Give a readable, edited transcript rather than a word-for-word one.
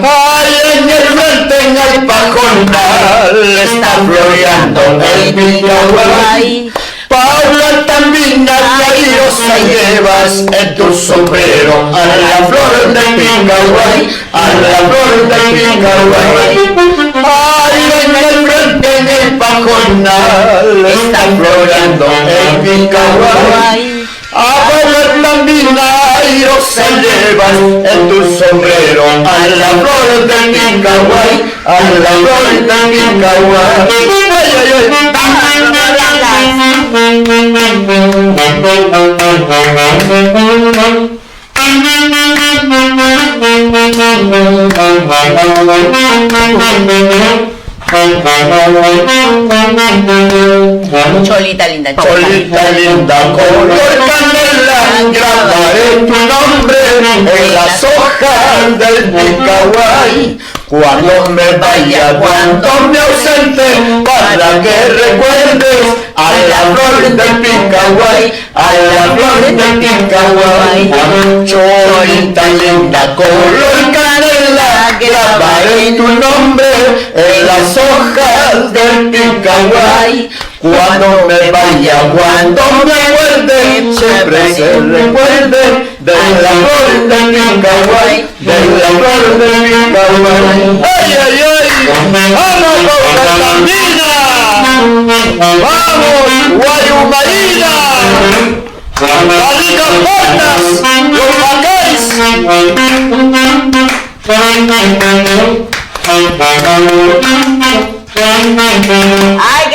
Ay, en el frente en el pajonal está floreando el picaguay. Paula también airosa llevas en tu sombrero a la flor del picaguay, a la flor del picaguay. Ay, en el frente en el pajonal está floreando el picaguay. Paula también airosa llevas en tu sombrero a la flor del picaguay, a la flor del picaguay. Ay, ay, ay. Cholita linda, Cholita linda, color canela, grabaré tu nombre en las hojas del picaguay. Cuando me vaya, cuando me ausente, para que recuerdes a la flor del picaguay, a la flor del picaguay. Cholita linda, color canela, grabaré tu nombre en las hojas del picaguay. Cuando me vaya, cuando me vuelve, siempre se recuerde de la flor del picaguay, de la flor del picaguay. ¡Ay, ay, ay! ¡Vamos, Paula! ¡Vamos, Guayumarina! ¡Las ricas portas! ¡Los macáis! Ay,